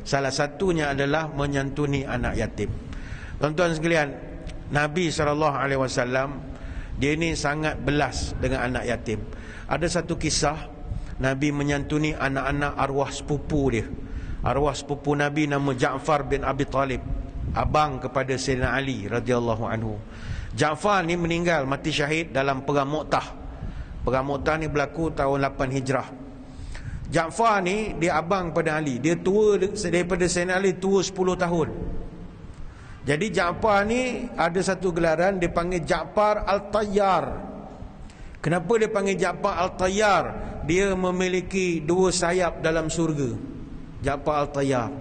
Salah satunya adalah menyantuni anak yatim. Tuan-tuan sekalian, Nabi SAW dia ni sangat belas dengan anak yatim. Ada satu kisah Nabi menyantuni anak-anak arwah sepupu dia. Arwah sepupu Nabi nama Ja'far bin Abi Talib, abang kepada Sayyidina Ali radhiyallahu anhu. Ja'far ni meninggal mati syahid dalam perang Mu'tah. Perang Mu'tah ni berlaku tahun 8 Hijrah. Ja'far ni dia abang pada Ali. Dia tua daripada Sayyidina Ali, tua 10 tahun. Jadi Ja'far ni ada satu gelaran dia panggil Ja'far Al-Tayyar. Kenapa dia panggil Ja'far Al-Tayyar? Dia memiliki 2 sayap dalam syurga. Ja'far Al-Tayyar.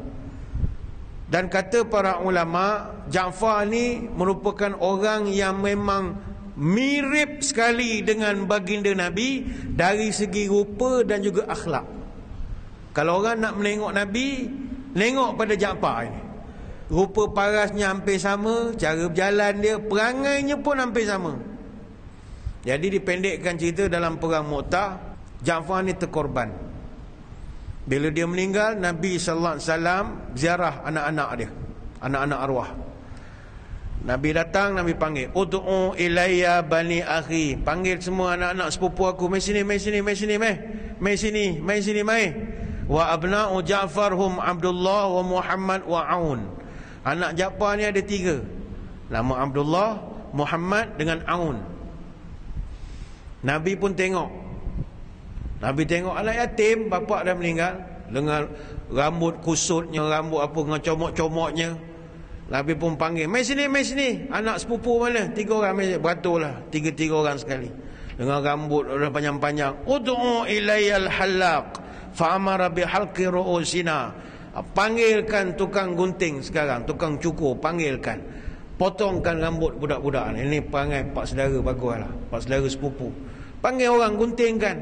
Dan kata para ulama, Ja'far ni merupakan orang yang memang mirip sekali dengan baginda Nabi dari segi rupa dan juga akhlak. Kalau orang nak menengok Nabi, tengok pada Ja'far ini. Rupa parasnya hampir sama, cara berjalan dia, perangainya pun hampir sama. Jadi dipendekkan cerita, dalam perang Mu'tah, Ja'far ni terkorban. Bila dia meninggal, Nabi SAW ziarah anak-anak dia, anak-anak arwah. Nabi datang, Nabi panggil, ud'u ilayya bani akhi, panggil semua anak-anak sepupu aku, mai sini, mai sini, mai sini, mai sini, mai sini, mai. Wa abna'u Ja'far hum Abdullah wa Muhammad wa Aun. Anak Ja'far ni ada 3. Nama Abdullah, Muhammad dengan Aun. Nabi pun tengok. Nabi tengok anak yatim, bapak dah meninggal, dengan rambut kusutnya, rambut apa dengan comok-comoknya. Nabi pun panggil, mai sini, mai sini. Anak sepupu mana? 3 orang, beratulah 3 orang sekali, dengan rambut dah panjang-panjang. Ud'u ilayyal halaq fa'amara bihalqi ru'usina. Panggilkan tukang gunting sekarang, tukang cukur, panggilkan, potongkan rambut budak-budak ni. Ini perangai pak saudara baguslah, pak saudara sepupu. Panggil orang, guntingkan.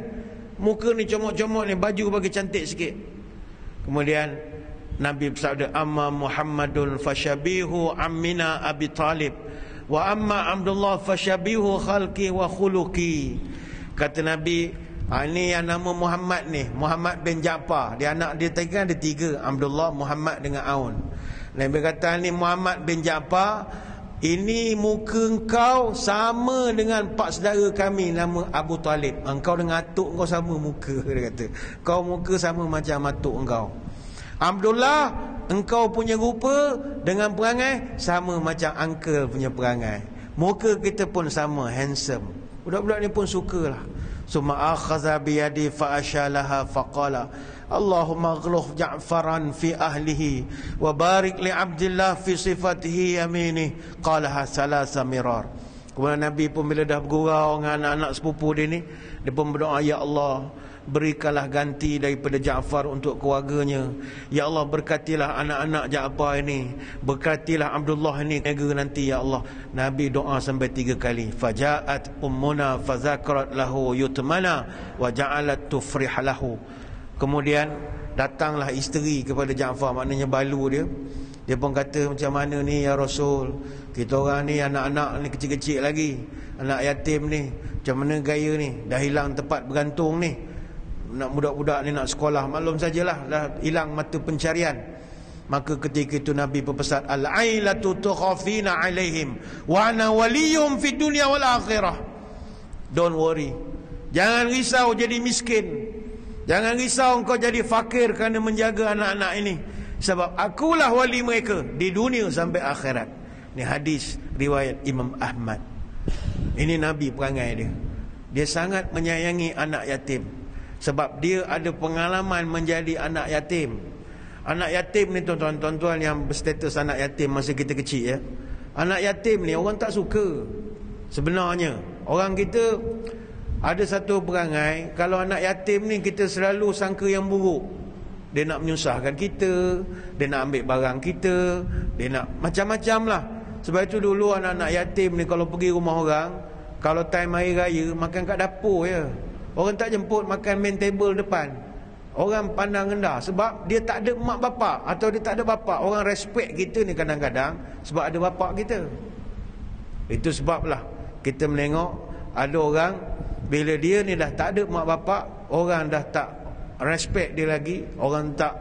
Muka ni comok-comok ni, baju bagi cantik sikit. Kemudian Nabi bersabda, amma Muhammadun fasyabihu ammina Abi Talib wa amma Abdullah fasyabihu khalqi wa khuluqi. Kata Nabi, ini yang nama Muhammad ni, Muhammad bin Ja'far. Dia anak dia tadi kan ada 3, Abdullah, Muhammad dengan Aun. Nabi kata, ni Muhammad bin Ja'far, ini muka engkau sama dengan pak saudara kami nama Abu Talib. Engkau dengan atuk engkau sama muka, dia kata. Kau muka sama macam atuk engkau. Abdullah, engkau punya rupa dengan perangai sama macam uncle punya perangai. Muka kita pun sama, handsome. Budak-budak ni pun sukalah. Summa akhadha biyadi fa ashalaha faqala Allahumma aghluf Ja'faran fi ahlihi wa barik li Abdillah fi sifatihi yamini. Qalaha salasa mirar. Kemudian Nabi pun bila dah bergurau dengan anak-anak sepupu dia ni, dia pun berdoa, ya Allah, berikanlah ganti daripada Ja'far untuk keluarganya. Ya Allah, berkatilah anak-anak Ja'far ini, berkatilah Abdullah ini negara nanti, ya Allah. Nabi doa sampai 3 kali. Faja'at ummuna fazakarat lahu yutmana wa ja'alat tufrih lahu. Kemudian datanglah isteri kepada Ja'far, maknanya balu dia. Dia pun kata, macam mana ni ya Rasul, kita orang ni anak-anak ni kecil-kecil lagi, anak yatim ni, macam mana gaya ni, dah hilang tempat bergantung ni, nak budak-budak ni nak sekolah, maklum sajalah dah hilang mata pencarian. Maka ketika itu Nabi berpesan, al-ailatu tukhafina alaihim wa ana waliyum fid dunya wal akhirah. Don't worry, jangan risau jadi miskin, jangan risau engkau jadi fakir kerana menjaga anak-anak ini, sebab akulah wali mereka di dunia sampai akhirat. Ini hadis riwayat Imam Ahmad. Ini Nabi perangai dia. Dia sangat menyayangi anak yatim, sebab dia ada pengalaman menjadi anak yatim. Anak yatim ni tuan-tuan yang berstatus anak yatim masa kita kecil ya. Anak yatim ni orang tak suka. Sebenarnya orang kita ada satu perangai, kalau anak yatim ni kita selalu sangka yang buruk. Dia nak menyusahkan kita, dia nak ambil barang kita, dia nak macam-macam lah. Sebab itu dulu anak-anak yatim ni kalau pergi rumah orang, kalau time hari raya makan kat dapur je. Orang tak jemput makan main table depan. Orang pandang rendah sebab dia tak ada mak bapak atau dia tak ada bapak. Orang respect kita ni kadang-kadang sebab ada bapak kita. Itu sebablah kita menengok ada orang bila dia ni dah tak ada mak bapak, orang dah tak respect dia lagi, orang tak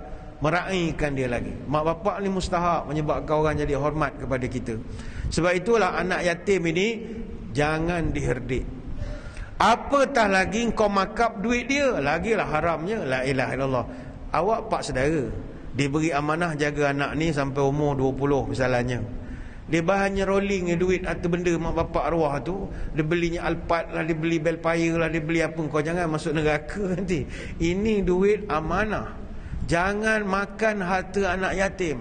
meraihkan dia lagi. Mak bapak ni mustahak menyebabkan orang jadi hormat kepada kita. Sebab itulah anak yatim ini jangan diherdik. Apatah lagi kau makap duit dia, lagilah haramnya. La ilaha illallah. Awak pak saudara diberi amanah jaga anak ni sampai umur 20 misalnya. Dia bahannya rolling duit atau benda mak bapak arwah tu, dia belinya Alphard lah, dia beli Belfire lah, dia beli apa. Kau jangan masuk neraka nanti. Ini duit amanah. Jangan makan harta anak yatim.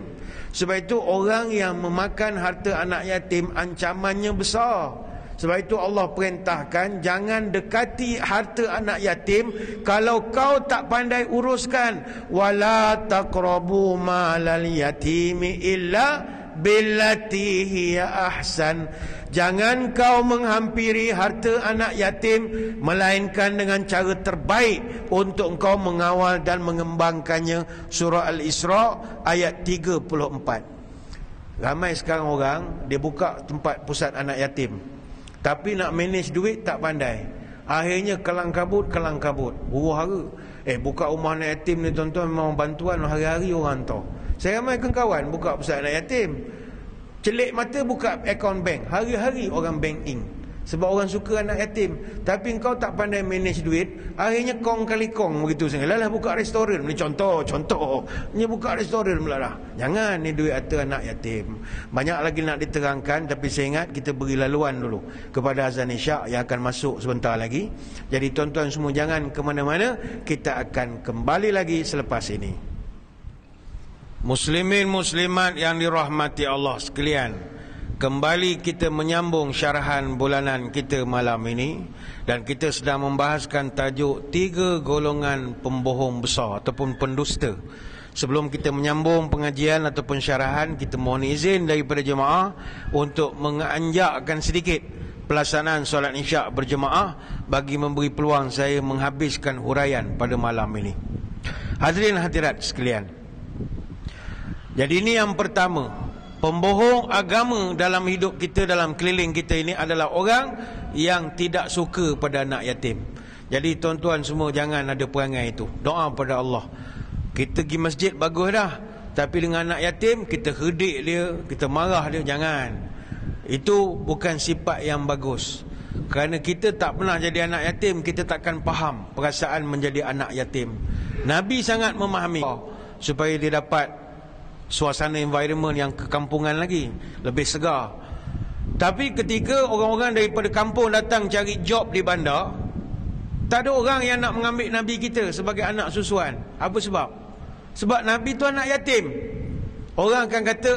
Sebab itu orang yang memakan harta anak yatim ancamannya besar. Sebab itu Allah perintahkan jangan dekati harta anak yatim kalau kau tak pandai uruskan. Wala taqrabu malal yatimi illa billati hiya ahsan. Jangan kau menghampiri harta anak yatim melainkan dengan cara terbaik untuk engkau mengawal dan mengembangkannya. Surah Al-Isra ayat 34. Ramai sekarang orang dia buka tempat pusat anak yatim, tapi nak manage duit tak pandai. Akhirnya kelang kabut, huru-hara. Buka rumah anak yatim ni tuan-tuan memang bantuan hari-hari orang tahu. Saya ramai kawan buka pusat anak yatim, celik mata buka akaun bank, hari-hari orang bank in. Sebab orang suka anak yatim. Tapi kau tak pandai manage duit, akhirnya kong kali kong begitu saja. Lalah buka restoran. Ni contoh. Ni buka restoran pula dah. Jangan ni duit harta anak yatim. Banyak lagi nak diterangkan, tapi saya ingat kita beri laluan dulu kepada azan isyak yang akan masuk sebentar lagi. Jadi tuan-tuan semua jangan ke mana-mana. Kita akan kembali lagi selepas ini. Muslimin muslimat yang dirahmati Allah sekalian, kembali kita menyambung syarahan bulanan kita malam ini, dan kita sedang membahaskan tajuk 3 golongan pembohong besar ataupun pendusta. Sebelum kita menyambung pengajian ataupun syarahan, kita mohon izin daripada jemaah untuk menganjakkan sedikit pelaksanaan solat isyak berjemaah bagi memberi peluang saya menghabiskan huraian pada malam ini. Hadirin hadirat sekalian, jadi ini yang pertama, pembohong agama dalam hidup kita, dalam keliling kita ini adalah orang yang tidak suka pada anak yatim. Jadi tuan-tuan semua jangan ada perangai itu. Doa pada Allah. Kita pergi masjid bagus dah, tapi dengan anak yatim kita herdik dia, kita marah dia, jangan. Itu bukan sifat yang bagus. Kerana kita tak pernah jadi anak yatim, kita takkan faham perasaan menjadi anak yatim. Nabi sangat memahami supaya dia dapat suasana environment yang kekampungan lagi, lebih segar. Tapi ketika orang-orang daripada kampung datang cari job di bandar, tak ada orang yang nak mengambil Nabi kita sebagai anak susuan. Apa sebab? Sebab Nabi tu anak yatim. Orang akan kata,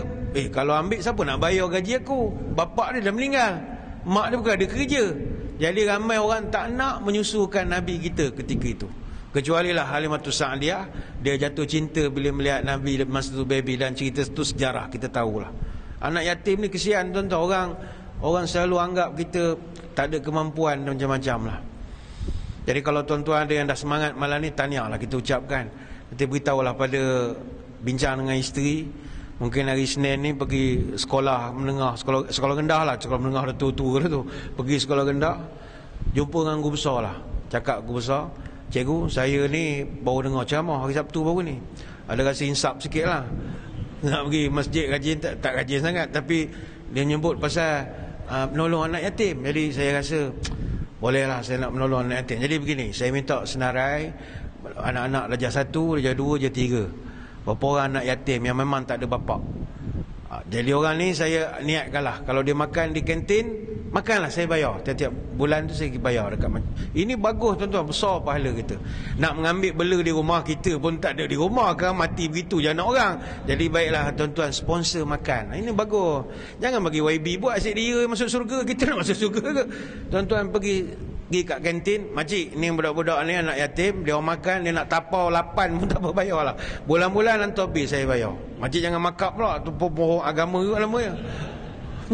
kalau ambil siapa nak bayar gaji aku? Bapak dia dah meninggal, mak dia bukan ada kerja. Jadi ramai orang tak nak menyusukan Nabi kita ketika itu. Kecualilah Halimatus Sa'diyah, dia jatuh cinta bila melihat Nabi masa tu baby, dan cerita tu sejarah kita tahulah. Anak yatim ni kesian tuan-tuan. Orang selalu anggap kita tak ada kemampuan dan macam-macam lah. Jadi kalau tuan-tuan ada yang dah semangat malam ni, tahniahlah kita ucapkan. Kita beritahulah pada bincang dengan isteri, mungkin hari Senin ni pergi sekolah menengah, sekolah rendah lah, sekolah menengah dah tua-tua dah tu, pergi sekolah rendah, jumpa dengan guru besar lah. Cakap guru besar, cikgu, saya ni baru dengar ceramah hari Sabtu baru ni, ada rasa insaf sikit lah. Nak pergi masjid rajin, tak rajin sangat, tapi dia menyebut pasal menolong anak yatim. Jadi saya rasa bolehlah saya nak menolong anak yatim. Jadi begini, saya minta senarai anak-anak darjah 1, darjah 2, darjah 3, berapa orang anak yatim yang memang tak ada bapak. Jadi orang ni saya niatkanlah, kalau dia makan di kantin, makanlah saya bayar. Tiap-tiap bulan tu saya bayar dekat. Ini bagus tuan-tuan, besar pahala kita. Nak mengambil bela di rumah kita pun tak ada di rumah, kan mati begitu je anak orang. Jadi baiklah tuan-tuan, sponsor makan. Ini bagus. Jangan bagi YB buat asyik dia masuk surga, kita nak masuk surga ke? Tuan-tuan pergi kat kantin, makcik ni budak-budak ni anak yatim, dia orang makan, dia nak tapau 8 pun tak apa, bayar lah. Bulan-bulan hantar bil saya bayar. Makcik jangan makap pula, tu pohon agama juga namanya.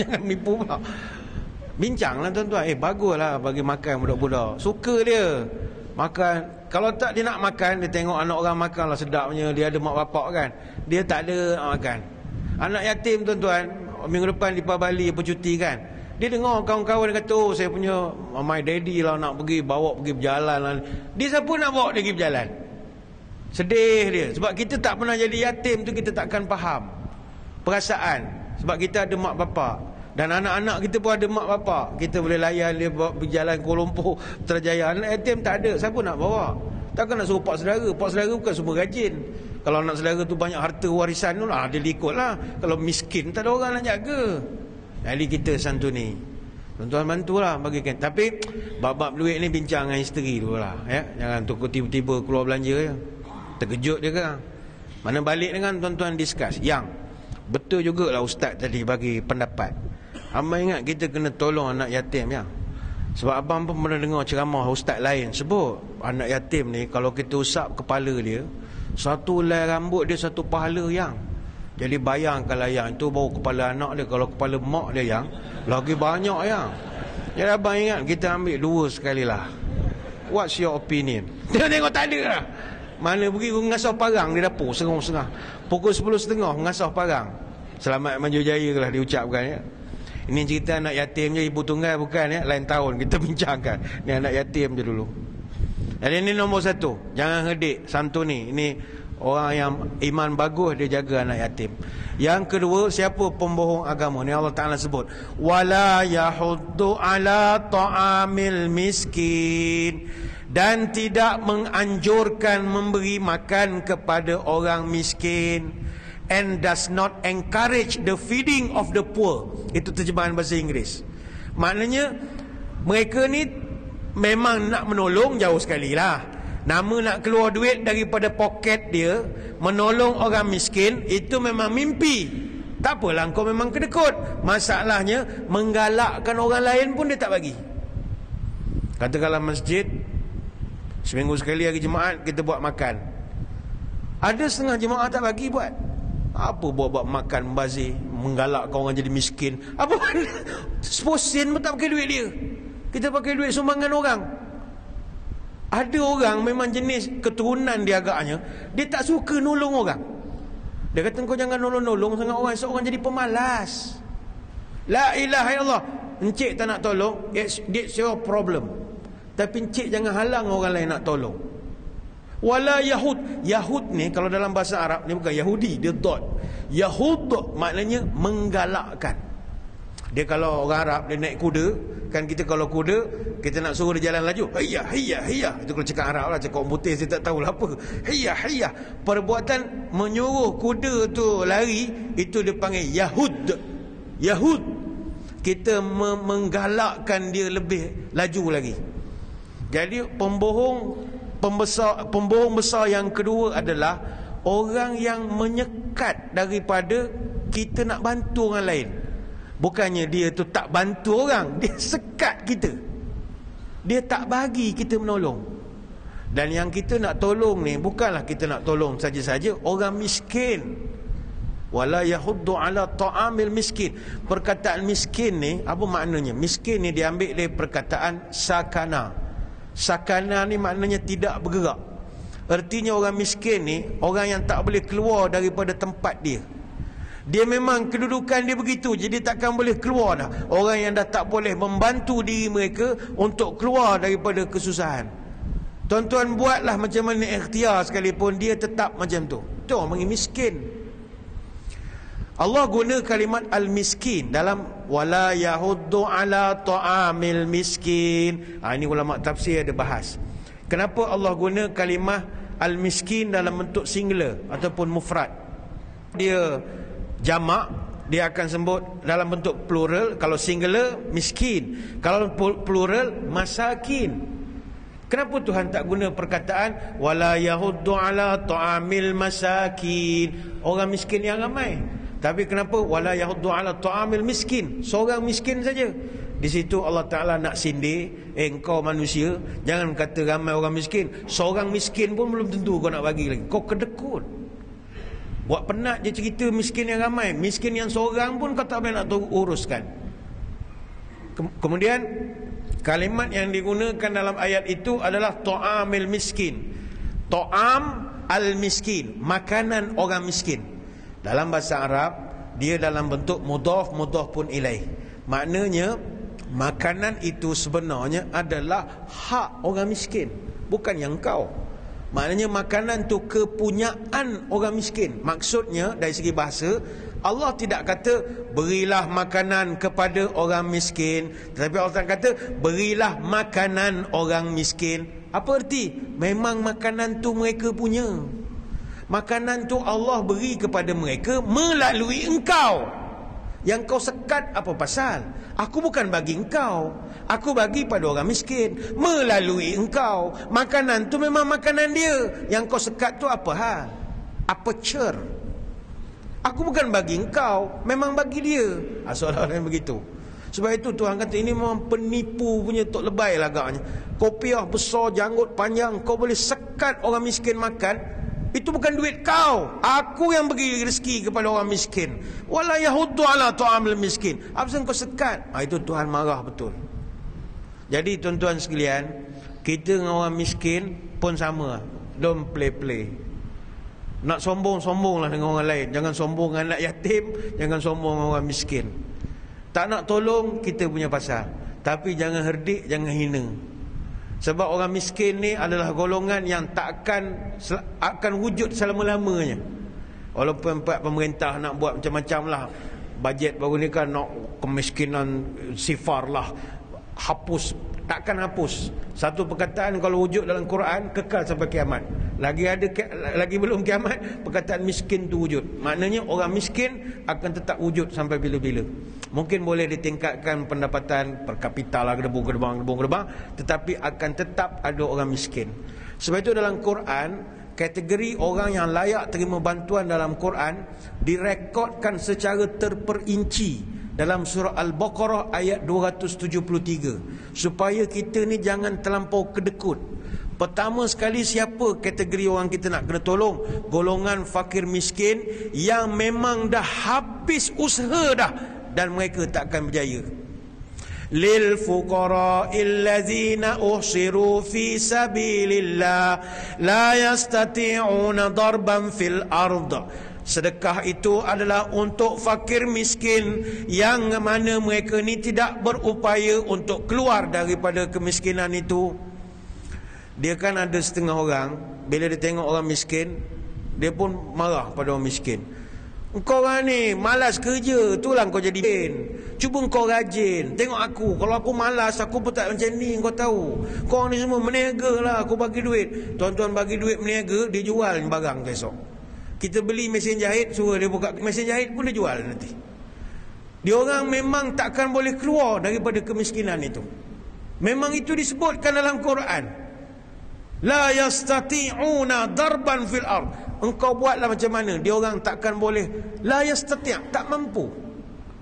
Jangan nipu pula. Bincang lah tuan-tuan, baguslah bagi makan budak-budak, suka dia makan. Kalau tak dia nak makan, dia tengok anak orang makan lah sedapnya, dia ada mak bapak kan, dia tak ada nak makan. Anak yatim tuan-tuan, minggu depan di Bali apa cuti kan, dia dengar kawan-kawan dia kata, saya punya my daddy lah nak pergi, bawa pergi berjalan lah. Dia siapa nak bawa dia pergi berjalan? Sedih dia. Sebab kita tak pernah jadi yatim tu, kita takkan faham perasaan. Sebab kita ada mak bapak. Dan anak-anak kita pun ada mak bapak. Kita boleh layan dia berjalan Kuala Lumpur, Putrajaya. Anak yatim tak ada, siapa nak bawa? Takkan nak suruh pak saudara. Pak saudara bukan semua rajin. Kalau anak saudara tu banyak harta warisan tu lah, dia ikut lah. Kalau miskin tak ada orang nak jaga. Jadi kita santuni. Tuan-tuan bantulah bagikan. Tapi bab-bab duit ni bincang dengan isteri dulu lah, ya? Jangan tukar tiba-tiba keluar belanja je. Terkejut je kan. Mana balik dengan tuan-tuan discuss. Yang betul jugalah ustaz tadi bagi pendapat. Abang ingat kita kena tolong anak yatim, ya. Sebab abang pun pernah dengar ceramah ustaz lain sebut anak yatim ni, kalau kita usap kepala dia, satu helai rambut dia satu pahala, yang. Jadi bayangkanlah yang itu baru kepala anak dia. Kalau kepala mak dia yang lagi banyak, yang. Jadi abang ingat kita ambil dua sekali lah. What's your opinion? Tengok tak ada lah. Mana pergi mengasah parang di dapur serang-serang. Pukul 10.30 mengasah parang. Selamat maju jaya lah diucapkan, ya. Ini cerita anak yatim je, ibu tunggal bukan, ya. Lain tahun kita bincangkan. Ni anak yatim je dulu. Jadi ini nombor satu. Jangan hedik, santuni. Ini orang yang iman bagus, dia jaga anak yatim. Yang kedua, siapa pembohong agama? Ni Allah Ta'ala sebut, wala yahuddu ala ta'amil miskin, dan tidak menganjurkan memberi makan kepada orang miskin, and does not encourage the feeding of the poor. Itu terjemahan bahasa Inggeris. Maknanya mereka ni memang nak menolong jauh sekali lah. Nama nak keluar duit daripada poket dia, menolong orang miskin, itu memang mimpi. Tak apalah, kau memang kedekut. Masalahnya menggalakkan orang lain pun dia tak bagi. Katakanlah masjid, seminggu sekali hari Jumaat kita buat makan. Ada setengah jemaah tak bagi buat. Apa buat makan bazir, menggalakkan orang jadi miskin. Apa mana? 10 sen pun tak pakai duit dia. Kita pakai duit sumbangan orang. Ada orang memang jenis keturunan dia agaknya, dia tak suka nolong orang. Dia kata kau jangan nolong-nolong sangat orang, seorang jadi pemalas. La ilaha illallah. Encik tak nak tolong, it's your problem. Tapi encik jangan halang orang lain nak tolong. Wala Yahud. Yahud ni kalau dalam bahasa Arab ni bukan Yahudi, dia dot. Yahud maknanya menggalakkan. Dia kalau orang Arab dia naik kuda, kan kita kalau kuda kita nak suruh dia jalan laju, hayya hayya hayya. Itu kalau cakap Arab lah, cakap orang putih saya tak tahulah apa. Hayya hayya. Perbuatan menyuruh kuda tu lari itu dia panggil Yahud. Yahud. Kita menggalakkan dia lebih laju lagi. Jadi pembohong besar yang kedua adalah orang yang menyekat daripada kita nak bantu orang lain. Bukannya dia tu tak bantu orang, dia sekat kita. Dia tak bagi kita menolong. Dan yang kita nak tolong ni bukanlah kita nak tolong saja-saja orang miskin. Wala yahuddu ala ta'amil miskin. Perkataan miskin ni apa maknanya? Miskin ni diambil dari perkataan sakana. Sakana ni maknanya tidak bergerak. Artinya orang miskin ni orang yang tak boleh keluar daripada tempat dia. Dia memang kedudukan dia begitu, jadi takkan boleh keluar dah. Orang yang dah tak boleh membantu diri mereka untuk keluar daripada kesusahan. Tuan-tuan buatlah macam mana ikhtiar sekalipun, dia tetap macam tu. Itu orang panggil miskin. Allah guna kalimat al-miskin dalam wala yahuddu ala ta'amil miskin. Ini ulama tafsir ada bahas. Kenapa Allah guna kalimah al-miskin dalam bentuk singular ataupun mufrad? Dia jamak, dia akan sebut dalam bentuk plural. Kalau singular miskin, kalau plural masakin. Kenapa Tuhan tak guna perkataan wala yahuddu ala ta'amil masakin, orang miskin yang ramai? Tapi kenapa wala yahuddu ala ta'amil miskin, seorang miskin saja? Di situ Allah Ta'ala nak sindir, engkau manusia, jangan kata ramai orang miskin. Seorang miskin pun belum tentu kau nak bagi lagi. Kau kedekut. Buat penat je cerita miskin yang ramai. Miskin yang seorang pun kau tak boleh nak uruskan. Kemudian kalimat yang digunakan dalam ayat itu adalah ta'amil miskin. Ta'am al-miskin, makanan orang miskin. Dalam bahasa Arab dia dalam bentuk mudhaf pun ilaih. Maknanya makanan itu sebenarnya adalah hak orang miskin, bukan yang kau. Maknanya makanan tu kepunyaan orang miskin. Maksudnya dari segi bahasa, Allah tidak kata berilah makanan kepada orang miskin, tetapi Allah kata berilah makanan orang miskin. Apa erti? Memang makanan tu mereka punya. Makanan tu Allah beri kepada mereka melalui engkau. Yang kau sekat apa pasal? Aku bukan bagi engkau, aku bagi pada orang miskin melalui engkau. Makanan tu memang makanan dia. Yang kau sekat tu apa hal? Apa cer? Aku bukan bagi engkau, memang bagi dia. Soalan begitu. Sebab itu Tuhan kata ini memang penipu punya tok lebay lah agaknya. Kopiah besar, janggut panjang, kau boleh sekat orang miskin makan. Itu bukan duit kau. Aku yang bagi rezeki kepada orang miskin. Wala yahuddu ala ta'amil miskin. Apa yang kau sekat? Itu Tuhan marah betul. Jadi tuan-tuan sekalian, kita dengan orang miskin pun sama. Don't play-play. Nak sombong-sombong lah dengan orang lain. Jangan sombong dengan anak yatim, jangan sombong dengan orang miskin. Tak nak tolong, kita punya pasal. Tapi jangan herdik, jangan hina. Sebab orang miskin ni adalah golongan yang tak akan wujud selama-lamanya. Walaupun pemerintah nak buat macam-macam lah. Bajet baru ni kan nak kemiskinan sifar lah, hapus. Takkan hapus. Satu perkataan kalau wujud dalam Quran kekal sampai kiamat. Lagi belum kiamat, perkataan miskin tu wujud. Maknanya orang miskin akan tetap wujud sampai bila-bila. Mungkin boleh ditingkatkan pendapatan per kapita lah, gedebung-gedebang, tetapi akan tetap ada orang miskin. Sebab itu dalam Quran, kategori orang yang layak terima bantuan dalam Quran direkodkan secara terperinci dalam surah Al-Baqarah ayat 273, supaya kita ni jangan terlampau kedekut. Pertama sekali, siapa kategori orang kita nak kena tolong? Golongan fakir miskin yang memang dah habis usaha dah dan mereka tak akan berjaya. Lil fuqara'il ladzina uhsiru fi sabilillah la yastati'una darban fil ard. Sedekah itu adalah untuk fakir miskin yang mana mereka ni tidak berupaya untuk keluar daripada kemiskinan itu. Dia kan ada setengah orang, bila dia tengok orang miskin, dia pun marah pada orang miskin. Engkau orang ni malas kerja, itulah kau jadi miskin. Cuba engkau rajin. Tengok aku, kalau aku malas, aku pun tak macam ni, kau tahu. Kau ni semua meniaga lah, aku bagi duit. Tuan-tuan bagi duit meniaga, dia jual barang besok. Kita beli mesin jahit, suruh dia buka mesin jahit pun dia jual nanti. Dia orang memang takkan boleh keluar daripada kemiskinan itu. Memang itu disebutkan dalam Quran. La yastati'una darban fil ard. Engkau buatlah macam mana, dia orang takkan boleh. La yastati', tak mampu.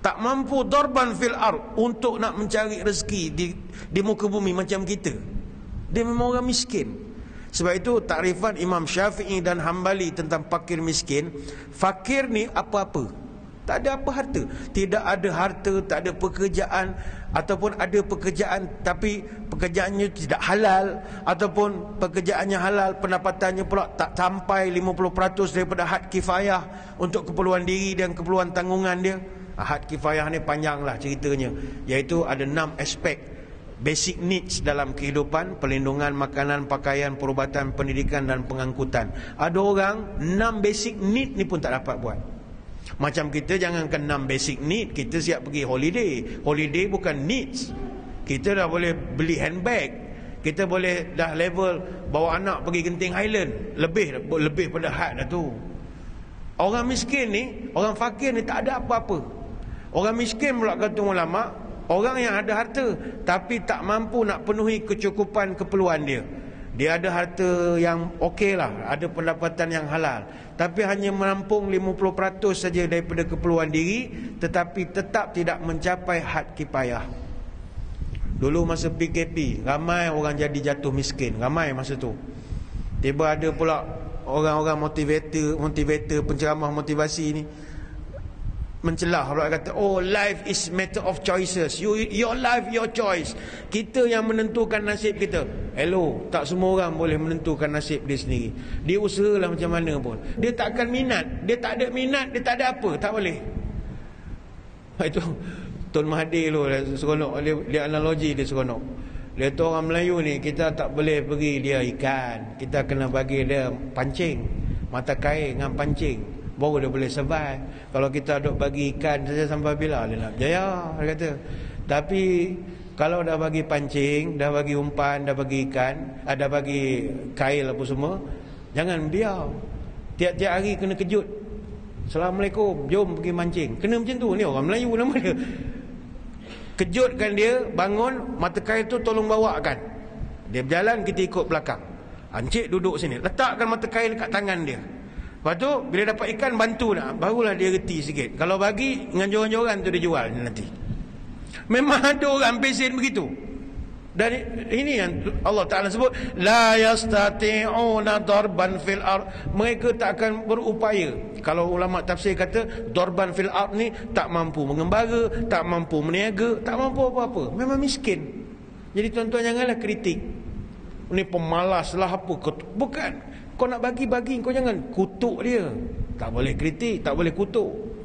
Tak mampu darban fil ard, untuk nak mencari rezeki di muka bumi macam kita. Dia memang orang miskin. Sebab itu takrifan Imam Syafi'i dan Hambali tentang fakir miskin, fakir ni apa-apa, tak ada apa harta. Tidak ada harta, tak ada pekerjaan, ataupun ada pekerjaan tapi pekerjaannya tidak halal, ataupun pekerjaannya halal, pendapatannya pula tak sampai 50% daripada had kifayah untuk keperluan diri dan keperluan tanggungan dia. Had kifayah ni panjanglah ceritanya, iaitu ada 6 aspek basic needs dalam kehidupan: perlindungan, makanan, pakaian, perubatan, pendidikan dan pengangkutan. Ada orang 6 basic need ni pun tak dapat buat. Macam kita jangankan 6 basic need, kita siap pergi holiday. Holiday bukan needs. Kita dah boleh beli handbag, kita boleh dah level bawa anak pergi Genting Highland, lebih pada had dah tu. Orang miskin ni, orang fakir ni tak ada apa-apa. Orang miskin pula kata ulama, orang yang ada harta tapi tak mampu nak penuhi kecukupan keperluan dia. Dia ada harta yang okey lah, ada pendapatan yang halal, tapi hanya menampung 50% saja daripada keperluan diri, tetapi tetap tidak mencapai had kifayah. Dulu masa PKP, ramai orang jadi jatuh miskin, ramai masa tu. Tiba ada pula orang-orang motivator, penceramah motivasi ni mencelah, orang kata, oh, life is matter of choices. Your life, your choice. Kita yang menentukan nasib kita. Hello, tak semua orang boleh menentukan nasib dia sendiri. Dia usahalah macam mana pun. Dia tak akan minat. Dia tak ada minat, dia tak ada apa, tak boleh. Itu Tun Mahathir tu seronok, dia analogi dia seronok. Dia tu orang Melayu ni, kita tak boleh bagi dia ikan, kita kena bagi dia pancing, mata kail dengan pancing, baru dia boleh survive. Kalau kita duk bagi ikan saja sampai bila dia nak berjaya, dia kata. Tapi kalau dah bagi pancing, dah bagi umpan, dah bagi ikan, dah bagi kail apa semua, jangan biar. Tiap-tiap hari kena kejut. Assalamualaikum, jom pergi mancing. Kena macam tu, ni orang Melayu nama dia. Kejutkan dia, bangun, mata kail tu tolong bawakan. Dia berjalan, kita ikut belakang. Encik duduk sini, letakkan mata kail dekat tangan dia. Lepas tu, bila dapat ikan, bantu nak, barulah dia reti sikit. Kalau bagi, dengan joran-joran tu dia jual nanti. Memang ada orang pesen begitu. Dan ini yang Allah Ta'ala sebut, la yastati'una darban fil ard. Mereka tak akan berupaya. Kalau ulama tafsir kata darban fil ard ni tak mampu mengembara, tak mampu meniaga, tak mampu apa-apa, memang miskin. Jadi tuan-tuan janganlah kritik, ni pemalas lah apa. Bukan, kau nak bagi-bagi, kau jangan kutuk dia. Tak boleh kritik, tak boleh kutuk.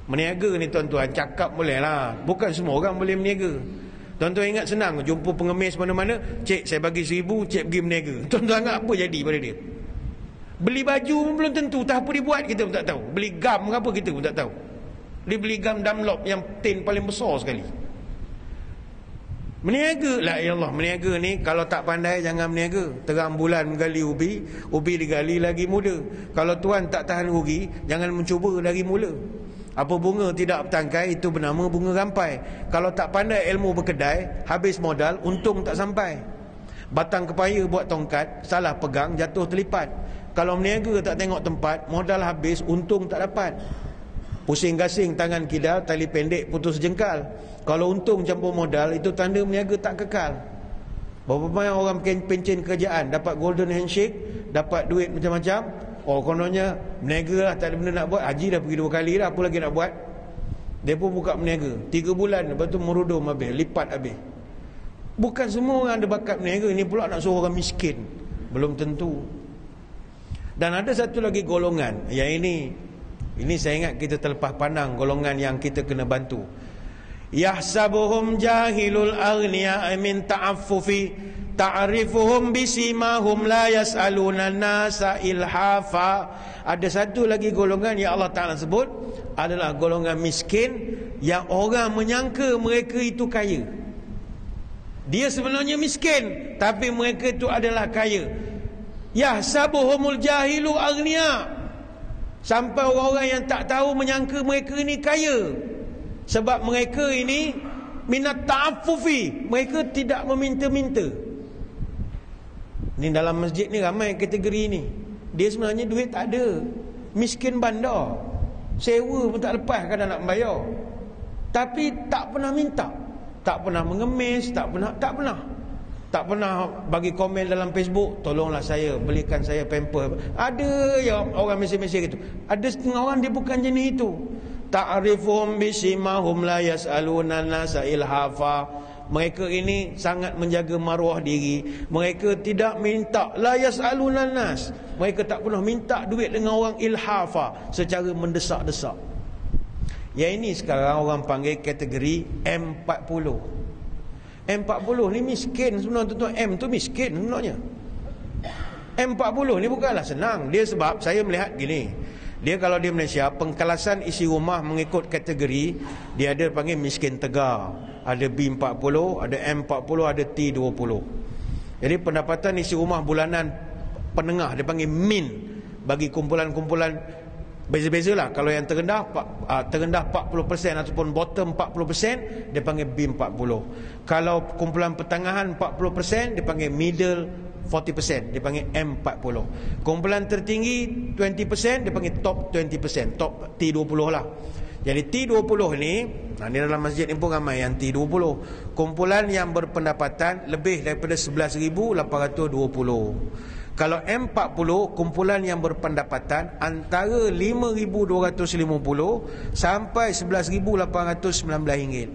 Meniaga ni tuan-tuan, cakap boleh lah, bukan semua orang boleh meniaga. Tuan-tuan ingat senang jumpa pengemis mana-mana, cik saya bagi 1,000, cik pergi meniaga. Tuan-tuan ingat apa jadi pada dia? Beli baju pun belum tentu, tak apa dia buat kita pun tak tahu. Beli gam apa kita pun tak tahu. Dia beli gam Dunlop yang tin paling besar sekali. Meniaga, la ilallah, meniaga ni kalau tak pandai jangan meniaga. Terang bulan menggali ubi, ubi digali lagi muda. Kalau tuan tak tahan rugi, jangan mencuba dari mula. Apa bunga tidak bertangkai, itu bernama bunga rampai. Kalau tak pandai ilmu berkedai, habis modal, untung tak sampai. Batang kepaya buat tongkat, salah pegang, jatuh terlipat. Kalau meniaga tak tengok tempat, modal habis, untung tak dapat. Pusing gasing tangan kidal, tali pendek putus jengkal. Kalau untung campur modal, itu tanda meniaga tak kekal. Berapa banyak orang pencen kerjaan, dapat golden handshake, dapat duit macam-macam. Oh kononnya meniaga lah, tak ada benda nak buat. Haji dah pergi 2 kali dah, apa lagi nak buat? Dia pun buka meniaga 3 bulan, lepas tu merudum habis, lipat habis. Bukan semua orang ada bakat meniaga. Ini pula nak suruh orang miskin, belum tentu. Dan ada satu lagi golongan, yang ini saya ingat kita terlepas pandang, golongan yang kita kena bantu. Yahsabuhum jahilul aghniya min ta'affufi ta'rifuhum bisimahum la yas'aluna nasa ilhafa. Ada satu lagi golongan yang Allah Ta'ala sebut adalah golongan miskin, yang orang menyangka mereka itu kaya. Dia sebenarnya miskin, tapi mereka itu adalah kaya. Yahsabuhumul jahilu aghniya, sampai orang-orang yang tak tahu menyangka mereka ini kaya. Sebab mereka ini minat ta'affufi, mereka tidak meminta-minta. Ni dalam masjid ni ramai kategori ni. Dia sebenarnya duit tak ada, miskin bandar, sewa pun tak lepas kadang nak bayar, tapi tak pernah minta, tak pernah mengemis, tak pernah bagi komen dalam Facebook, tolonglah saya, belikan saya pamper. Ada yang orang mesej-mesej gitu. Ada setengah orang dia bukan jenis itu. Ta'rifum bisimahum la yas'aluna nasa ilhafa. Mereka ini sangat menjaga maruah diri. Mereka tidak minta, la yas'aluna nas. Mereka tak pernah minta duit dengan orang ilhafa, secara mendesak-desak. Yang ini sekarang orang panggil kategori M40. M40 ni miskin sebenarnya tuan-tuan. M tu miskin sebenarnya. M40 ni bukanlah senang. Dia sebab saya melihat gini, dia kalau di Malaysia, pengkelasan isi rumah mengikut kategori, dia ada panggil miskin tegar, ada B40, ada M40, ada T20. Jadi pendapatan isi rumah bulanan penengah dia panggil min. Bagi kumpulan-kumpulan beza-beza lah. Kalau yang terendah 40% ataupun bottom 40%, dia panggil B40. Kalau kumpulan pertengahan 40%, dia panggil middle 40%, dia panggil M40. Kumpulan tertinggi 20%, dia panggil top 20%, top T20 lah. Jadi T20 ni, ni dalam masjid ni pun ramai yang T20. Kumpulan yang berpendapatan lebih daripada 11,820. Kalau M40, kumpulan yang berpendapatan antara 5,250 sampai 11,819 ringgit.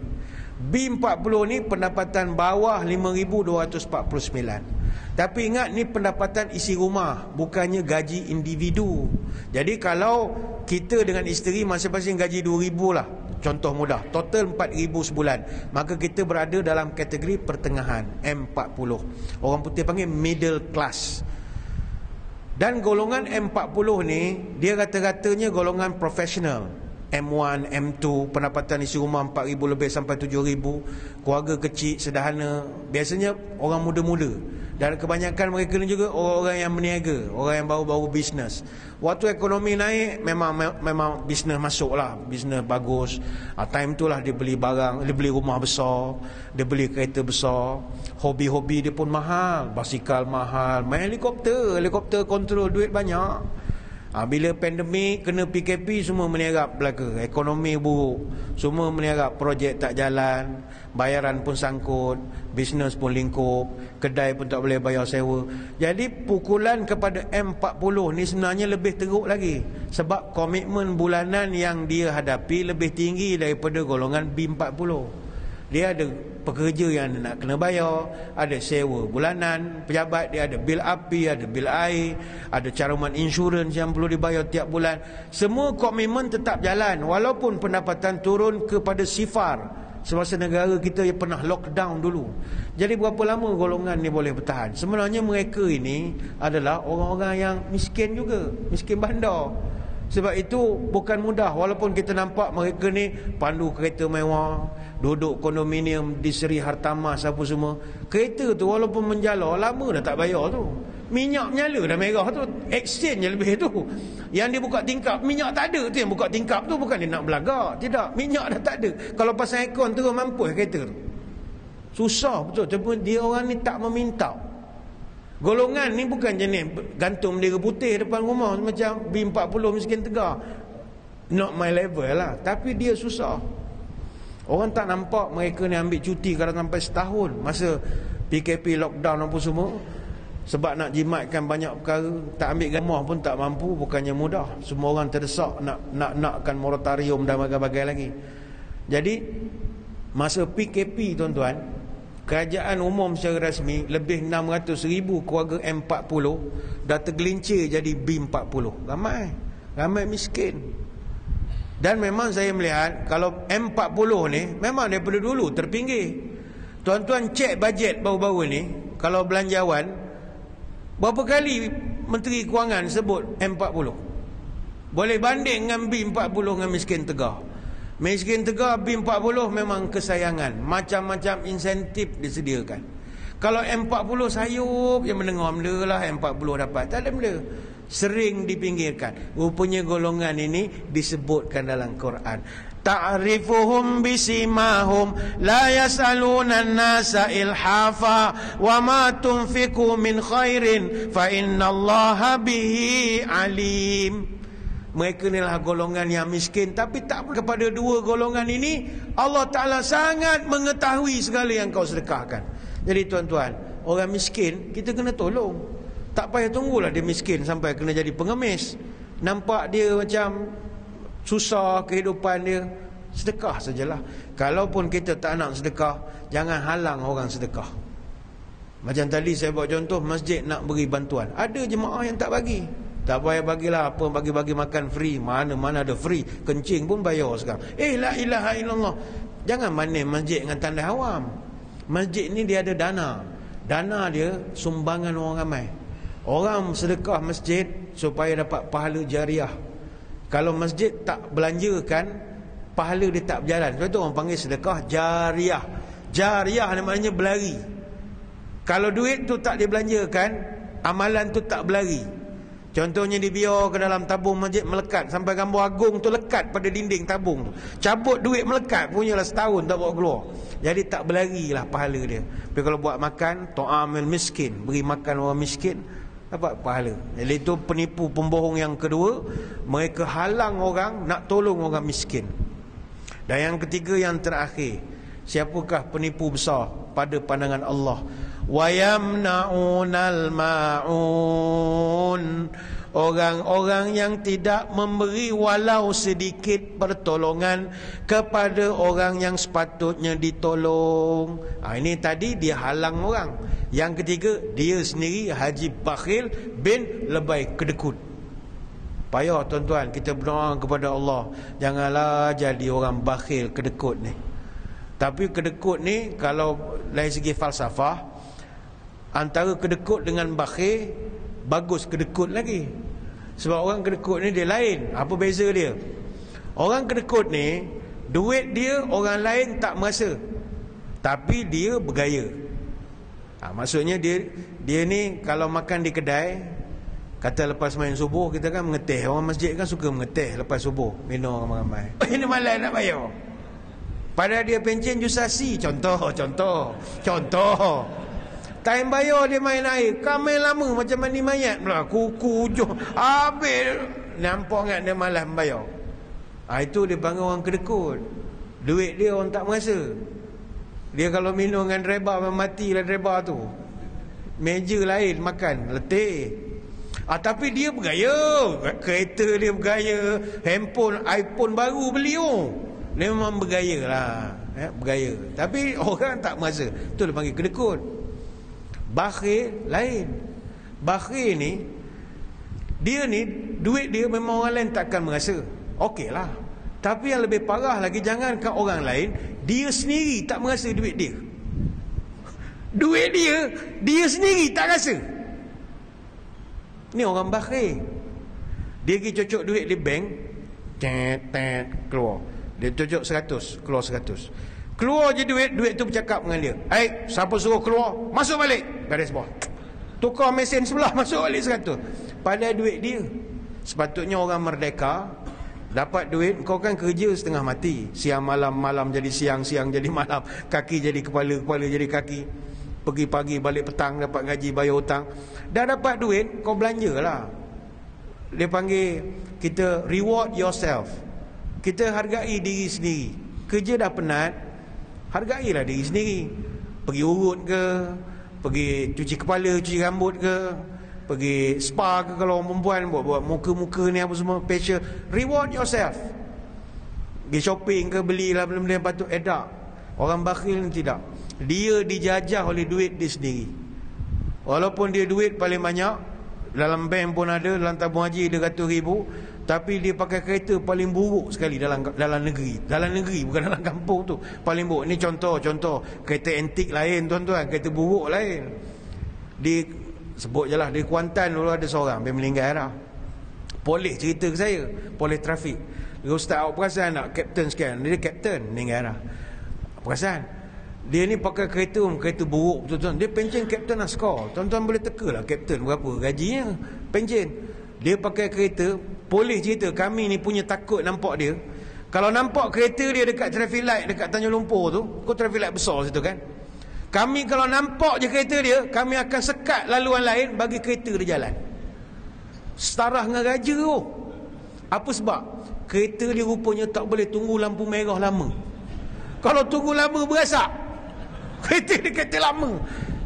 B40 ni pendapatan bawah 5,249. Tapi ingat, ni pendapatan isi rumah, bukannya gaji individu. Jadi kalau kita dengan isteri masing-masing gaji 2,000 lah, contoh mudah, total 4,000 sebulan, maka kita berada dalam kategori pertengahan, M40. Orang putih panggil middle class. Dan golongan M40 ni, dia rata-ratanya golongan profesional, M1, M2, pendapatan isi rumah 4,000 lebih sampai 7,000, keluarga kecil, sederhana, biasanya orang muda-muda. Dan kebanyakan mereka ni juga orang-orang yang berniaga, orang yang baru-baru bisnes. Waktu ekonomi naik, memang bisnes masuk lah, bisnes bagus. Time tu lah dia beli barang, dia beli rumah besar, dia beli kereta besar. Hobi-hobi dia pun mahal, basikal mahal, main helikopter kontrol, duit banyak. Bila pandemik, kena PKP, semua menyerap belaka. Ekonomi buruk, semua menyerap, projek tak jalan, bayaran pun sangkut, bisnes pun lingkup, kedai pun tak boleh bayar sewa. Jadi pukulan kepada M40 ni sebenarnya lebih teruk lagi, sebab komitmen bulanan yang dia hadapi lebih tinggi daripada golongan B40. Dia ada pekerja yang nak kena bayar, ada sewa bulanan, pejabat dia ada bil api, ada bil air, ada caruman insurans yang perlu dibayar tiap bulan. Semua komitmen tetap jalan walaupun pendapatan turun kepada sifar semasa negara kita yang pernah lockdown dulu. Jadi berapa lama golongan ni boleh bertahan? Sebenarnya mereka ini adalah orang-orang yang miskin juga, miskin bandar. Sebab itu bukan mudah, walaupun kita nampak mereka ni pandu kereta mewah, duduk kondominium di Seri Hartamas apa semua. Kereta tu walaupun menjala, lama dah tak bayar tu. Minyak menyala dah merah tu, exchange je lebih tu. Yang dia buka tingkap, minyak tak ada tu yang buka tingkap tu, bukan dia nak belagak. Tidak, minyak dah tak ada. Kalau pasang aircon terus mampus kereta tu. Susah betul, tapi dia orang ni tak meminta. Golongan ni bukan jenis gantung bendera putih depan rumah macam B40 miskin tegar. Not my level lah. Tapi dia susah. Orang tak nampak mereka ni ambil cuti kadang sampai setahun masa PKP lockdown apa semua, sebab nak jimatkan banyak perkara. Tak ambil gamah pun tak mampu, bukannya mudah. Semua orang terdesak nakkan moratorium dan bagai-bagai lagi. Jadi masa PKP tuan-tuan, kerajaan umum secara rasmi lebih 600,000 keluarga M40 dah tergelincir jadi B40. Ramai miskin. Dan memang saya melihat kalau M40 ni memang daripada dulu terpinggir. Tuan-tuan cek bajet baru-baru ni, kalau belanjawan, berapa kali Menteri Kewangan sebut M40? Boleh banding dengan B40 dengan miskin tegar. Miskin tegar B40 memang kesayangan, macam-macam insentif disediakan. Kalau M40 sayup yang mendengar benda lah, M40 dapat, tak ada benda, sering dipinggirkan. Rupanya golongan ini disebutkan dalam Quran. Ta'rifuhum bisimahum la yas'aluna an-nasa ilhafa wa ma tunfiqu min khairin fa innallaha bihi alim. Mereka inilah golongan yang miskin, tapi tak kepada dua golongan ini Allah Ta'ala sangat mengetahui segala yang kau sedekahkan. Jadi tuan-tuan, orang miskin kita kena tolong. Tak payah tunggulah dia miskin sampai kena jadi pengemis. Nampak dia macam susah kehidupan dia, sedekah sajalah. Kalaupun kita tak nak sedekah, jangan halang orang sedekah. Macam tadi saya buat contoh, masjid nak beri bantuan, ada jemaah yang tak bagi. Tak payah bagilah apa, bagi-bagi makan free. Mana-mana ada free. Kencing pun bayar sekarang. La ilaha illallah. Jangan manis masjid dengan tanda awam. Masjid ni dia ada dana. Dana dia sumbangan orang ramai. Orang sedekah masjid supaya dapat pahala jariah. Kalau masjid tak belanjakan, pahala dia tak berjalan. Sebab tu orang panggil sedekah jariah. Jariah maknanya berlari. Kalau duit tu tak dibelanjakan, amalan tu tak berlari. Contohnya dibiar ke dalam tabung masjid melekat, sampai gambar agung tu lekat pada dinding tabung tu. Cabut duit melekat, punyalah setahun tak bawa keluar. Jadi tak berlari lah pahala dia. Tapi kalau buat makan, ta'amil miskin, beri makan orang miskin, dapat pahala. Jadi itu penipu pembohong yang kedua. Mereka halang orang nak tolong orang miskin. Dan yang ketiga, yang terakhir, siapakah penipu besar pada pandangan Allah? Wa yamna'unal ma'un. orang-orang yang tidak memberi walau sedikit pertolongan kepada orang yang sepatutnya ditolong. Ini tadi dia halang orang. Yang ketiga, dia sendiri haji bakhil bin lebay kedekut. Payah tuan-tuan kita berdoa kepada Allah, janganlah jadi orang bakhil kedekut ni. Tapi kedekut ni kalau dari segi falsafah, antara kedekut dengan bakhil, bagus kedekut lagi. Sebab orang kedekut ni dia lain. Apa beza dia? Orang kedekut ni, duit dia orang lain tak merasa, tapi dia bergaya. Maksudnya dia ni kalau makan di kedai, kata lepas main subuh, kita kan mengetih. Orang masjid kan suka mengetih lepas subuh, minum ramai-ramai. Ini malas nak bayar. Padahal dia pencen jusasi. Contoh. Time bayar dia main air, kan main lama macam mandi mayat pula. Kuku hujung habis, nampak kan dia malas bayar. Itu dia panggil orang kedekut. Duit dia orang tak merasa. Dia kalau minum dengan reba, matilah reba tu. Meja lain makan, letih. Tapi dia bergaya. Kereta dia bergaya, handphone, iPhone baru beli. Dia memang bergaya lah, bergaya. Tapi orang tak merasa. Itu dia panggil kedekut. Bakhil lain. Bakhil ni, dia ni duit dia memang orang lain takkan merasa. Okey lah. Tapi yang lebih parah lagi, jangankan orang lain, dia sendiri tak merasa duit dia. Duit dia sendiri tak rasa. Ni orang bakhil. Dia pergi cocok duit di bank, keluar. Dia cocok 100, keluar 100. Keluar je duit tu bercakap dengan dia. Siapa suruh keluar? Masuk balik. Garis bawah. Tukar mesin sebelah, masuk balik 100. Padahal duit dia. Sepatutnya orang merdeka dapat duit, kau kan kerja setengah mati. Siang malam, malam jadi siang, siang jadi malam, kaki jadi kepala, kepala jadi kaki. Pergi pagi balik petang, dapat gaji, bayar hutang. Dah dapat duit, kau belanjalah. Dia panggil kita reward yourself. Kita hargai diri sendiri. Kerja dah penat, hargailah diri sendiri. Pergi urut ke, pergi cuci kepala, cuci rambut ke, pergi spa ke kalau orang perempuan, buat muka-muka ni apa semua, facial. Reward yourself. Pergi shopping ke, belilah benda-benda yang patut. Tak. Orang bakhil ni tidak. Dia dijajah oleh duit dia sendiri. Walaupun dia duit paling banyak, dalam bank pun ada, dalam tabung haji dia 100,000, tapi dia pakai kereta paling buruk sekali dalam negeri. Dalam negeri, bukan dalam kampung tu. Paling buruk. Ni contoh. Kereta antik lain tuan-tuan, kereta buruk lain. Di sebut je lah, di Kuantan dulu ada seorang dia meninggal dah. Polis cerita ke saya, polis trafik. Dia, Ustaz, awak perasan tak kapten sekian? Dia kapten, meninggal dah. Perasan? Dia ni pakai kereta buruk tuan-tuan. Dia pencen kapten askar. Tuan-tuan boleh teka lah kapten berapa gajinya. Pencen. Dia pakai kereta. Polis cerita, kami ni punya takut nampak dia. Kalau nampak kereta dia dekat traffic light dekat Tanjung Lumpur tu, kau traffic light besar situ kan, kami kalau nampak je kereta dia, kami akan sekat laluan lain bagi kereta dia jalan. Setara dengan raja tu. Apa sebab? Kereta dia rupanya tak boleh tunggu lampu merah lama. Kalau tunggu lama berasak. Kereta dia kereta lama.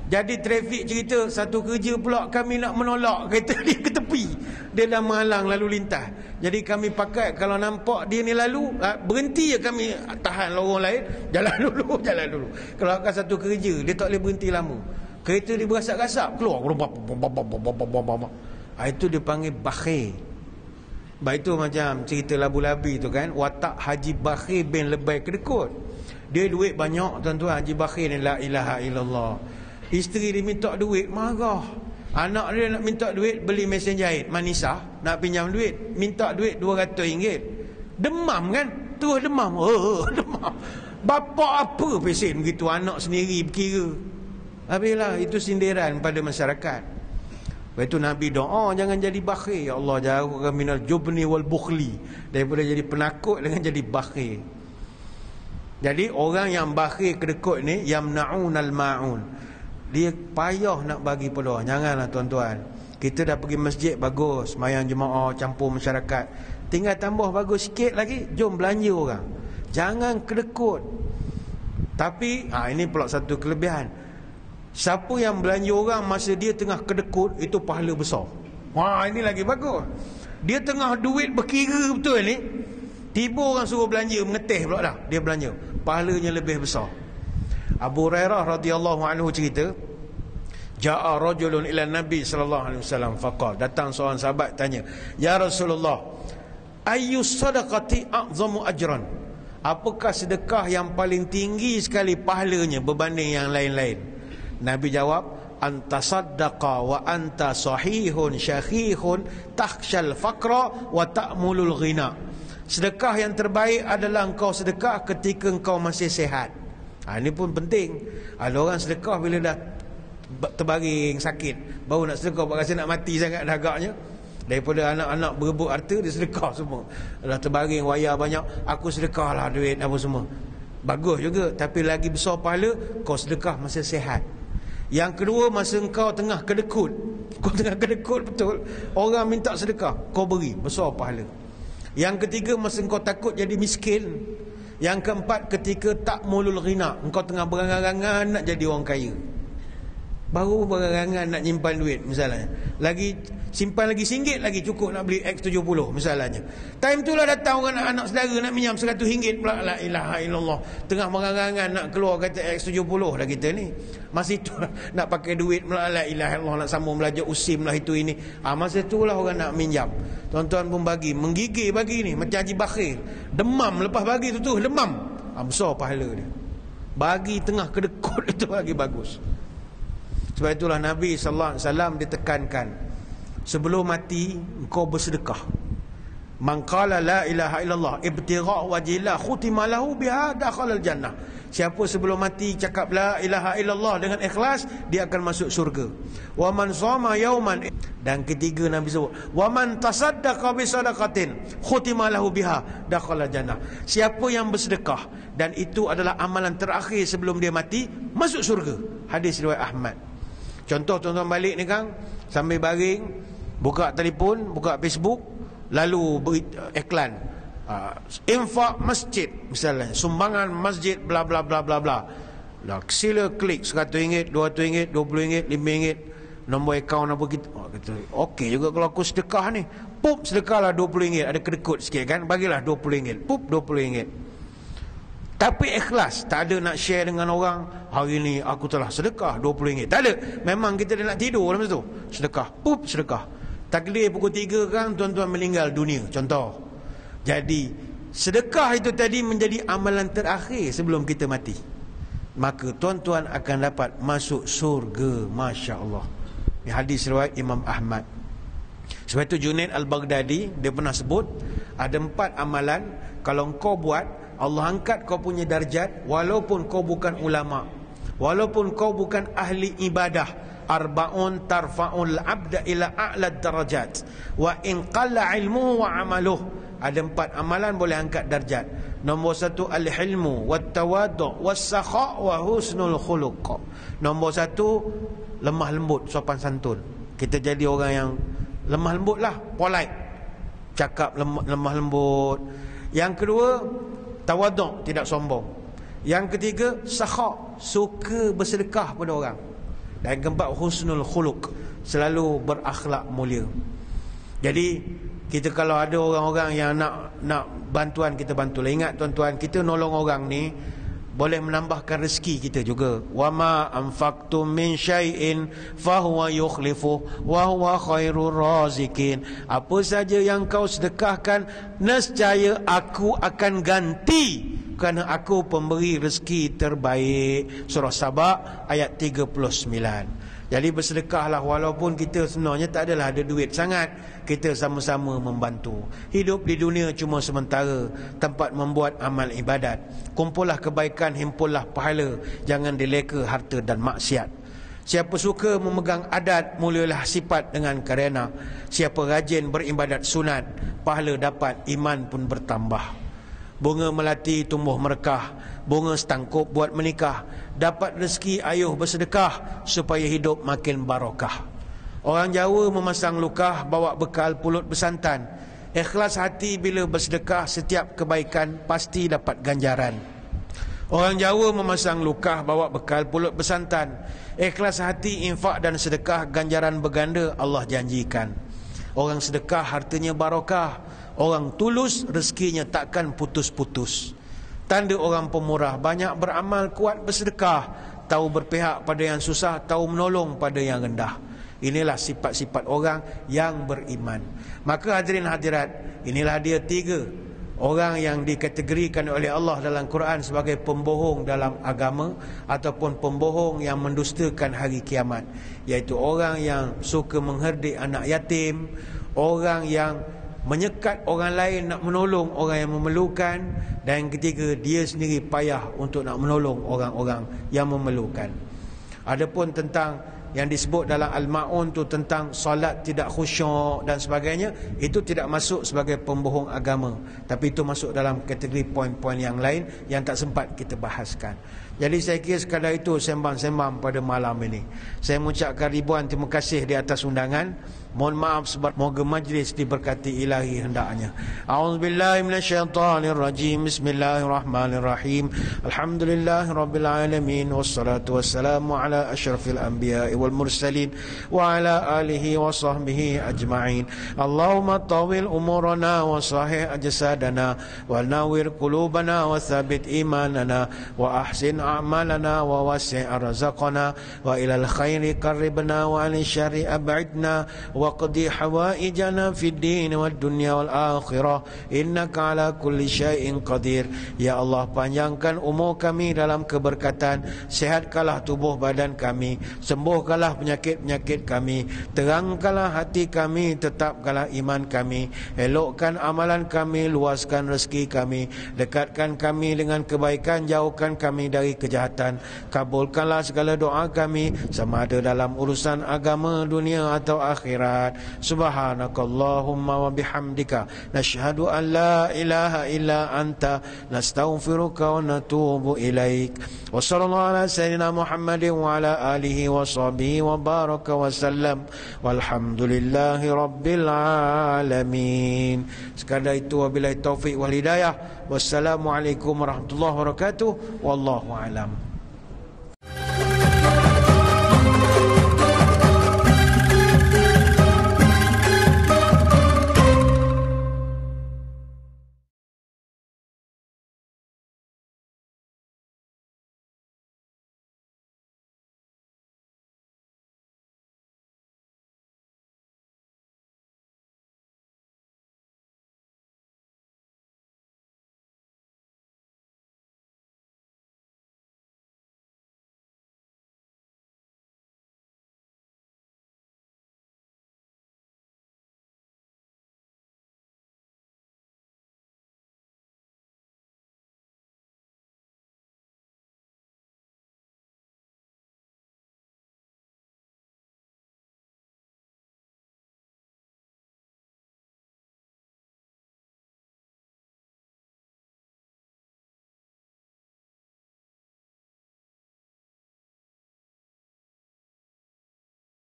Jadi trafik cerita, satu kerja pula kami nak menolak kereta dia ke tepi. Dia dah menghalang lalu lintas. Jadi kami pakai, kalau nampak dia ni lalu, berhenti je kami tahan lorong lain. Jalan dulu. Kalau akan satu kerja, dia tak boleh berhenti lama. Kereta dia berasak-rasak, keluar. Itu dia panggil bakhil. Baik, itu macam cerita labu-labi tu kan. Watak Haji Bakhil bin lebay kedekut. Dia duit banyak tuan-tuan. Haji Bakhil ni la ilaha illallah. Isteri dia minta duit, marah. Anak dia nak minta duit, beli mesin jahit Manisa, nak pinjam duit, minta duit RM200. Demam kan? Terus demam. Demam. Bapak apa pesen begitu, anak sendiri berkira. Habislah, itu sindiran pada masyarakat. Lepas itu Nabi doa, jangan jadi bakhil. Ya Allah, jauhkan minal jubni wal bukhli. Daripada jadi penakut dengan jadi bakhil. Jadi orang yang bakhil kedekut ni, yamna'unal ma'un. Dia payah nak bagi peluang. Janganlah tuan-tuan. Kita dah pergi masjid bagus, sembahyang jemaah, campur masyarakat. Tinggal tambah bagus sikit lagi, jom belanja orang. Jangan kedekut. Tapi ini pula satu kelebihan. Siapa yang belanja orang masa dia tengah kedekut, itu pahala besar. Wah, ini lagi bagus. Dia tengah duit berkira betul ni, tiba orang suruh belanja, mengetih pula dah. Dia belanja, pahalanya lebih besar. Abu Hurairah radhiyallahu anhu cerita, ja'a rajulun ila Nabi sallallahu alaihi wasallam faqal, datang seorang sahabat tanya, ya Rasulullah, ayyu sadaqati a'zamu ajran? Apakah sedekah yang paling tinggi sekali pahalanya berbanding yang lain-lain? Nabi jawab, anta saddaqa wa anta sahihun syahihun takhshal faqra wa ta'mulul ghina. Sedekah yang terbaik adalah engkau sedekah ketika engkau masih sihat. Ini pun penting. Ada orang sedekah bila dah terbaring sakit, baru nak sedekah, rasa nak mati sangat dah agaknya. Daripada anak-anak berebut harta, dia sedekah semua. Dah terbaring wayar banyak, aku sedekah lah duit apa semua. Bagus juga, tapi lagi besar pahala kau sedekah masa sihat. Yang kedua, masa engkau tengah kedekut, kau tengah kedekut betul, orang minta sedekah, kau beri, besar pahala. Yang ketiga, masa engkau takut jadi miskin. Yang keempat, ketika tak mulul ghina, engkau tengah berangan-angan nak jadi orang kaya, baru berangan nak nyimpan duit misalnya, lagi simpan lagi RM1 lagi cukup nak beli X70 misalnya. Time tu lah datang orang anak saudara nak minjam RM100 pula. La ilaha illallah, tengah berangan-angan nak keluar kata X70 dah kita ni. Masa itu nak pakai duit pula. La ilaha illallah, nak sambung belajar USIM lah itu ini. Masa itulah orang nak minjam. Tuan-tuan pun bagi, menggigil bagi ni macam Haji Bakhir, demam lepas bagi tu demam. Besar pahala dia. Bagi tengah kedekut itu lagi bagus. Sebab itulah Nabi sallallahu alaihi wasallam ditekankan, sebelum mati engkau bersedekah. Man qala la ilaha illallah ibtigha' wajhillah khutima lahu biha dakhala al-jannah. Siapa sebelum mati cakap la ilaha illallah dengan ikhlas, dia akan masuk syurga. Wa man shama yauman, dan ketiga Nabi sebut, wa man tasaddaqa bi sadaqatin khutima lahu biha dakhala al-jannah. Siapa yang bersedekah dan itu adalah amalan terakhir sebelum dia mati, masuk syurga. Hadis riwayat Ahmad. Contoh tuan-tuan balik ni kan, sambil baring, buka telefon, buka Facebook, lalu iklan infak masjid misalnya, sumbangan masjid bla bla bla bla bla. Sila klik RM100, RM200, RM20, RM5, nombor akaun apa kita. Okey juga kalau aku sedekah ni. Pup, sedekahlah RM20, ada kedekut sikit kan, bagilah RM20. Pup, RM20. Tapi ikhlas, tak ada nak share dengan orang, hari ni aku telah sedekah RM20. Tak ada. Memang kita dah nak tidur dalam tu, sedekah, pup, sedekah. Takdir pukul 3 kan, tuan-tuan meninggal dunia, contoh. Jadi sedekah itu tadi menjadi amalan terakhir sebelum kita mati, maka tuan-tuan akan dapat masuk surga. Masya Allah. Ini hadis riwayat Imam Ahmad. Sebab itu Junaid Al-Baghdadi, dia pernah sebut, ada 4 amalan kalau kau buat, Allah angkat kau punya darjat, walaupun kau bukan ulama, walaupun kau bukan ahli ibadah. Arba'un tarfa'ul abda ila a'lad darajat wa in qalla ilmuhu wa amaluh. Ada 4 amalan boleh angkat darjat. Nombor 1, al-hilmu wat tawadu' was sakha' wa husnul khuluq. Nombor 1, lemah lembut, sopan santun. Kita jadi orang yang lemah lembut lah, polite, cakap lemah lembut. Yang kedua, tawadu', tidak sombong. Yang ketiga, sakha', suka bersedekah pada orang. Dan keempat, husnul khuluq, selalu berakhlak mulia. Jadi kita kalau ada orang-orang yang nak bantuan, kita bantulah. Ingat tuan-tuan, kita nolong orang ni boleh menambahkan rezeki kita juga. Wa ma anfaqtum min syai'in fahuwa yukhlifu wa huwa khairur razikin. Apa saja yang kau sedekahkan, nescaya aku akan ganti, kerana aku pemberi rezeki terbaik. Surah Sabah ayat 39. Jadi bersedekahlah, walaupun kita sebenarnya tak adalah ada duit sangat, kita sama-sama membantu. Hidup di dunia cuma sementara, tempat membuat amal ibadat. Kumpullah kebaikan, himpunlah pahala, jangan dileka harta dan maksiat. Siapa suka memegang adat, mulialah sifat dengan karena. Siapa rajin beribadat sunat, pahala dapat, iman pun bertambah. Bunga melati tumbuh merekah, bunga setangkup buat menikah. Dapat rezeki ayuh bersedekah, supaya hidup makin barakah. Orang Jawa memasang lukah, bawa bekal pulut bersantan. Ikhlas hati bila bersedekah, setiap kebaikan pasti dapat ganjaran. Orang Jawa memasang lukah, bawa bekal pulut bersantan. Ikhlas hati, infak dan sedekah, ganjaran berganda Allah janjikan. Orang sedekah hartanya barakah. Orang tulus rezekinya takkan putus-putus. Tanda orang pemurah, banyak beramal, kuat bersedekah, tahu berpihak pada yang susah, tahu menolong pada yang rendah. Inilah sifat-sifat orang yang beriman. Maka hadirin hadirat, inilah dia 3 orang yang dikategorikan oleh Allah dalam Quran sebagai pembohong dalam agama ataupun pembohong yang mendustakan hari kiamat, iaitu orang yang suka mengherdik anak yatim, orang yang menyekat orang lain nak menolong orang yang memerlukan, dan yang ketiga, dia sendiri payah untuk nak menolong orang-orang yang memerlukan. Adapun tentang yang disebut dalam Al-Ma'un tu tentang solat tidak khusyuk dan sebagainya, itu tidak masuk sebagai pembohong agama, tapi itu masuk dalam kategori poin-poin yang lain yang tak sempat kita bahaskan. Jadi saya kira sekadar itu sembang-sembang pada malam ini. Saya mengucapkan ribuan terima kasih di atas undangan. Mohon maaf sebab moga majlis diberkati ilahi hendaknya. A'udzubillahi minasyaitonirrajim. Bismillahirrahmanirrahim. Alhamdulillahirabbil alamin wassalatu wassalamu ala asyrafil anbiya'i wal mursalin wa ala alihi wa sahbihi ajma'in. Allahumma tawil umurana wa sahih ajsadana wa nawwir qulubana wa thabbit imanana wa ahsin a'malana wa wasi' arzaqana wa ilal khairi qarribna wa anil syarri ab'idna waqdi hawaijana fid din wad dunya wal akhirah innaka ala kulli syai'in qadir. Ya Allah, panjangkan umur kami dalam keberkatan, sihatkanlah tubuh badan kami, sembuhkanlah penyakit-penyakit kami, terangkanlah hati kami, tetapkanlah iman kami, elokkan amalan kami, luaskan rezeki kami, dekatkan kami dengan kebaikan, jauhkan kami dari kejahatan, kabulkanlah segala doa kami sama ada dalam urusan agama, dunia atau akhirat. Subhanakallahumma wa bihamdika nashhadu an la ilaha illa anta nastaghfiruka wa natubu ilaik. Wa sallallahu ala sayyidina Muhammadin wa ala alihi wa sahbihi wa baraka wa sallam. Walhamdulillahi rabbil alamin. Sekadar itu, wabillahi taufiq wal hidayah. Wassalamualaikum warahmatullahi wabarakatuh. Wallahu a'lam.